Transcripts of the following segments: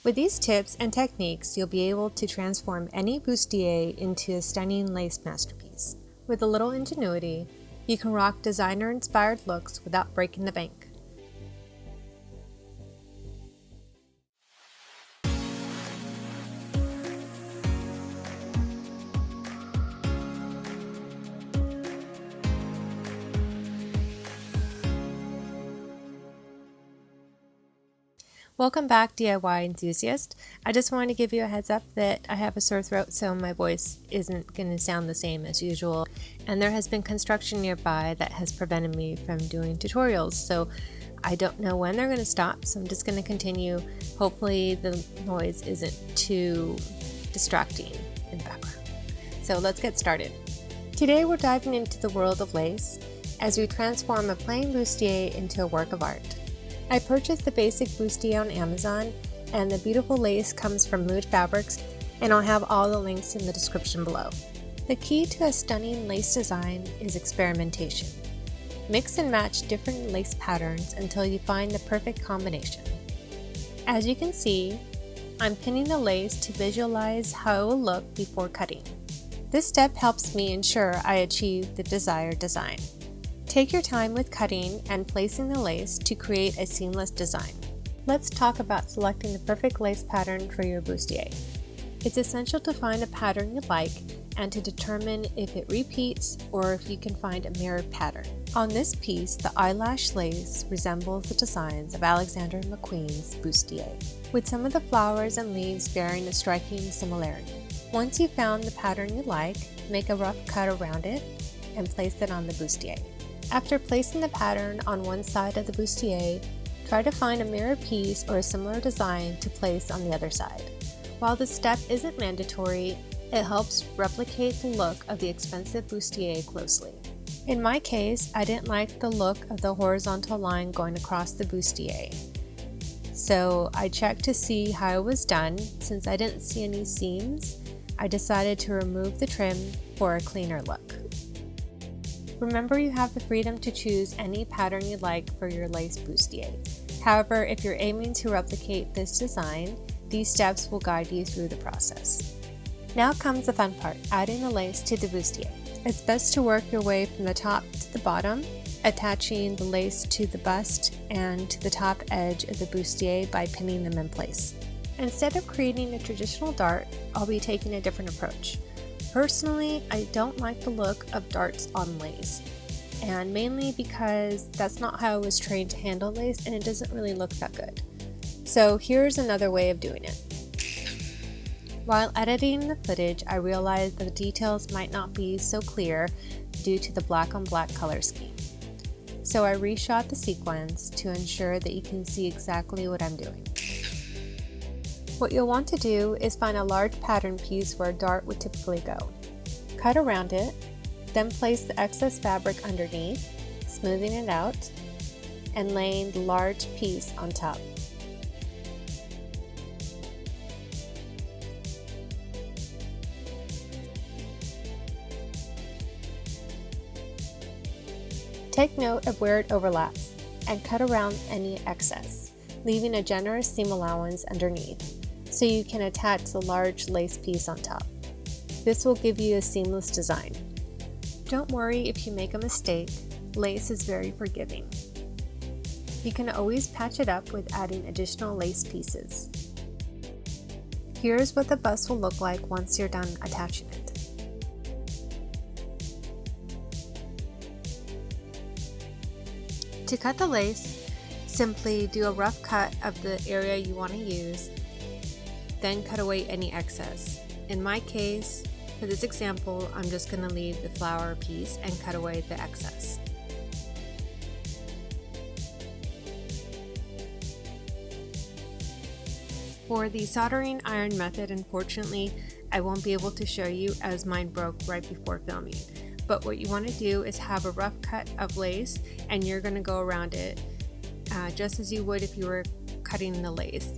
With these tips and techniques, you'll be able to transform any bustier into a stunning lace masterpiece. With a little ingenuity, you can rock designer-inspired looks without breaking the bank. Welcome back, DIY enthusiast. I just wanted to give you a heads up that I have a sore throat, so my voice isn't going to sound the same as usual, and there has been construction nearby that has prevented me from doing tutorials, so I don't know when they're going to stop, so I'm just going to continue. Hopefully the noise isn't too distracting in the background. So let's get started. Today we're diving into the world of lace as we transform a plain bustier into a work of art. I purchased the basic bustier on Amazon, and the beautiful lace comes from Mood Fabrics, and I'll have all the links in the description below. The key to a stunning lace design is experimentation. Mix and match different lace patterns until you find the perfect combination. As you can see, I'm pinning the lace to visualize how it will look before cutting. This step helps me ensure I achieve the desired design. Take your time with cutting and placing the lace to create a seamless design. Let's talk about selecting the perfect lace pattern for your bustier. It's essential to find a pattern you like and to determine if it repeats or if you can find a mirrored pattern. On this piece, the eyelash lace resembles the designs of Alexander McQueen's bustier, with some of the flowers and leaves bearing a striking similarity. Once you've found the pattern you like, make a rough cut around it and place it on the bustier. After placing the pattern on one side of the bustier, try to find a mirror piece or a similar design to place on the other side. While this step isn't mandatory, it helps replicate the look of the expensive bustier closely. In my case, I didn't like the look of the horizontal line going across the bustier, so I checked to see how it was done. Since I didn't see any seams, I decided to remove the trim for a cleaner look. Remember, you have the freedom to choose any pattern you like for your lace bustier. However, if you're aiming to replicate this design, these steps will guide you through the process. Now comes the fun part, adding the lace to the bustier. It's best to work your way from the top to the bottom, attaching the lace to the bust and to the top edge of the bustier by pinning them in place. Instead of creating a traditional dart, I'll be taking a different approach. Personally, I don't like the look of darts on lace, and mainly because that's not how I was trained to handle lace and it doesn't really look that good. So here's another way of doing it. While editing the footage, I realized the details might not be so clear due to the black on black color scheme. So I reshot the sequence to ensure that you can see exactly what I'm doing. What you'll want to do is find a large pattern piece where a dart would typically go. Cut around it, then place the excess fabric underneath, smoothing it out, and laying the large piece on top. Take note of where it overlaps and cut around any excess, leaving a generous seam allowance underneath, so you can attach the large lace piece on top. This will give you a seamless design. Don't worry if you make a mistake, lace is very forgiving. You can always patch it up with adding additional lace pieces. Here's what the bust will look like once you're done attaching it. To cut the lace, simply do a rough cut of the area you want to use, then cut away any excess. In my case, for this example, I'm just going to leave the flower piece and cut away the excess. For the soldering iron method, unfortunately, I won't be able to show you as mine broke right before filming. But what you want to do is have a rough cut of lace, and you're going to go around it just as you would if you were cutting the lace.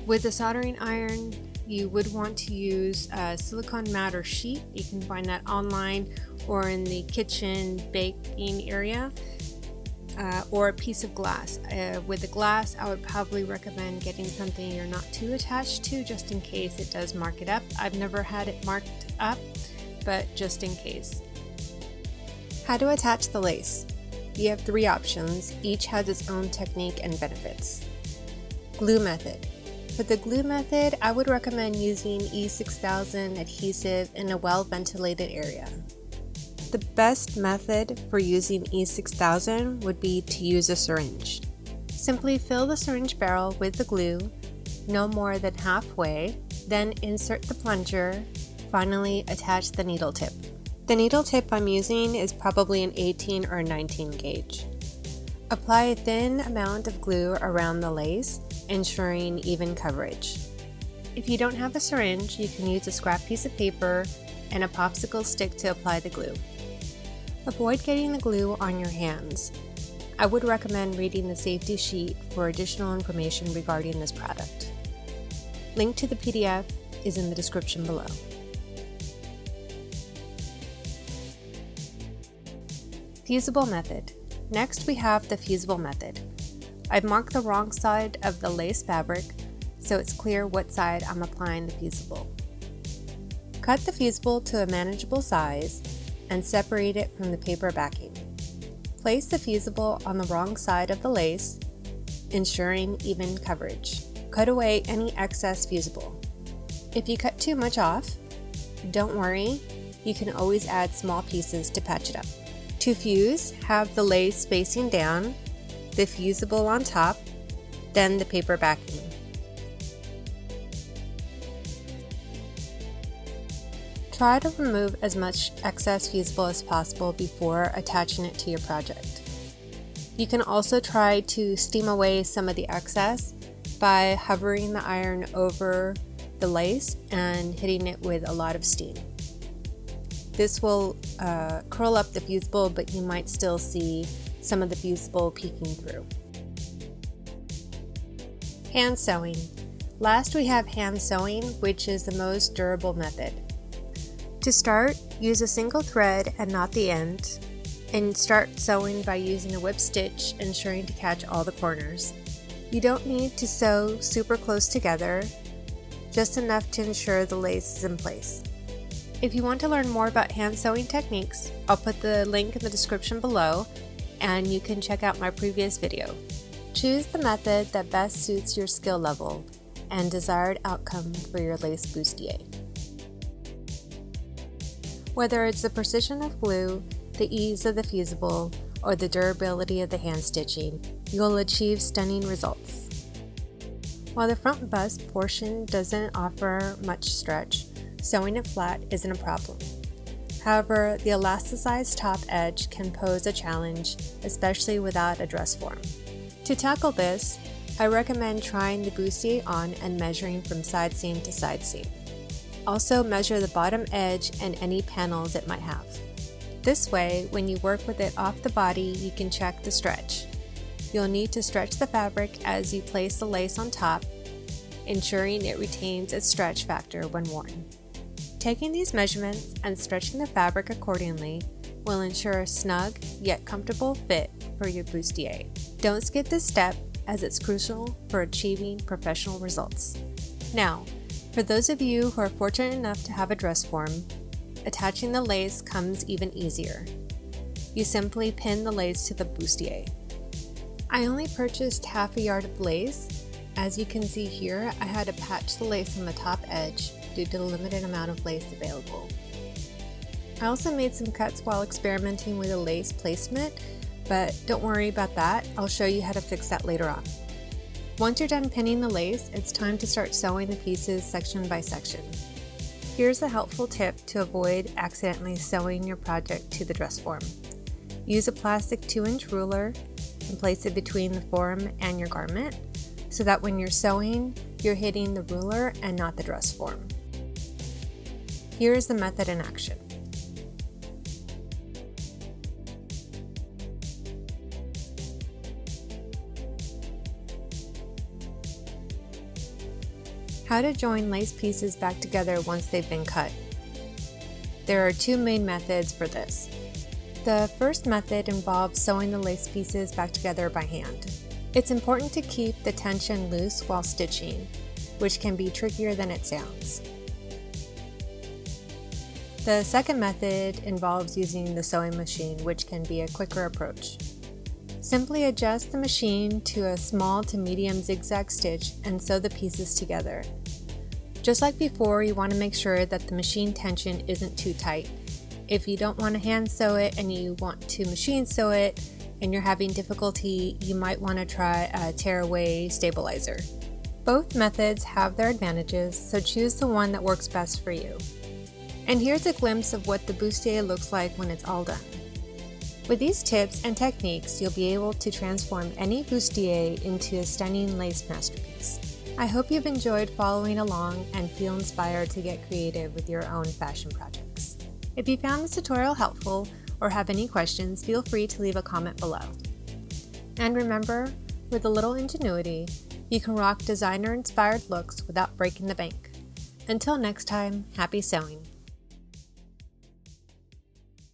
With the soldering iron, you would want to use a silicone mat or sheet. You can find that online or in the kitchen baking area. or a piece of glass. With the glass, I would probably recommend getting something you're not too attached to, just in case it does mark it up. I've never had it marked up, but just in case. How to attach the lace. You have 3 options, each has its own technique and benefits. Glue method. For the glue method, I would recommend using E6000 adhesive in a well-ventilated area. The best method for using E6000 would be to use a syringe. Simply fill the syringe barrel with the glue, no more than halfway, then insert the plunger, finally attach the needle tip. The needle tip I'm using is probably an 18 or 19 gauge. Apply a thin amount of glue around the lace, ensuring even coverage. If you don't have a syringe, you can use a scrap piece of paper and a popsicle stick to apply the glue. Avoid getting the glue on your hands. I would recommend reading the safety sheet for additional information regarding this product. Link to the PDF is in the description below. Fusible method. Next we have the fusible method. I've marked the wrong side of the lace fabric, so it's clear what side I'm applying the fusible. Cut the fusible to a manageable size and separate it from the paper backing. Place the fusible on the wrong side of the lace, ensuring even coverage. Cut away any excess fusible. If you cut too much off, don't worry, you can always add small pieces to patch it up. To fuse, have the lace facing down, the fusible on top, then the paper backing. Try to remove as much excess fusible as possible before attaching it to your project. You can also try to steam away some of the excess by hovering the iron over the lace and hitting it with a lot of steam. This will curl up the fusible, but you might still see some of the fusible peeking through. Hand sewing. Last we have hand sewing, which is the most durable method. To start, use a single thread and knot the end, and start sewing by using a whip stitch, ensuring to catch all the corners. You don't need to sew super close together, just enough to ensure the lace is in place. If you want to learn more about hand sewing techniques, I'll put the link in the description below, and you can check out my previous video. Choose the method that best suits your skill level and desired outcome for your lace bustier. Whether it's the precision of glue, the ease of the fusible, or the durability of the hand stitching, you'll achieve stunning results. While the front bust portion doesn't offer much stretch, sewing it flat isn't a problem. However, the elasticized top edge can pose a challenge, especially without a dress form. To tackle this, I recommend trying the bustier on and measuring from side seam to side seam. Also measure the bottom edge and any panels it might have. This way, when you work with it off the body, you can check the stretch. You'll need to stretch the fabric as you place the lace on top, ensuring it retains its stretch factor when worn. Taking these measurements and stretching the fabric accordingly will ensure a snug yet comfortable fit for your bustier. Don't skip this step, as it's crucial for achieving professional results. Now, for those of you who are fortunate enough to have a dress form, attaching the lace comes even easier. You simply pin the lace to the bustier. I only purchased half a yard of lace. As you can see here, I had to patch the lace on the top edge due to the limited amount of lace available. I also made some cuts while experimenting with the lace placement, but don't worry about that, I'll show you how to fix that later on. Once you're done pinning the lace, it's time to start sewing the pieces section by section. Here's a helpful tip to avoid accidentally sewing your project to the dress form. Use a plastic 2-inch ruler and place it between the form and your garment, so that when you're sewing, you're hitting the ruler and not the dress form. Here is the method in action. How to join lace pieces back together once they've been cut. There are 2 main methods for this. The first method involves sewing the lace pieces back together by hand. It's important to keep the tension loose while stitching, which can be trickier than it sounds. The second method involves using the sewing machine, which can be a quicker approach. Simply adjust the machine to a small to medium zigzag stitch and sew the pieces together. Just like before, you want to make sure that the machine tension isn't too tight. If you don't want to hand sew it and you want to machine sew it and you're having difficulty, you might want to try a tearaway stabilizer. Both methods have their advantages, so choose the one that works best for you. And here's a glimpse of what the bustier looks like when it's all done. With these tips and techniques, you'll be able to transform any bustier into a stunning lace masterpiece. I hope you've enjoyed following along and feel inspired to get creative with your own fashion projects. If you found this tutorial helpful or have any questions, feel free to leave a comment below. And remember, with a little ingenuity, you can rock designer-inspired looks without breaking the bank. Until next time, happy sewing!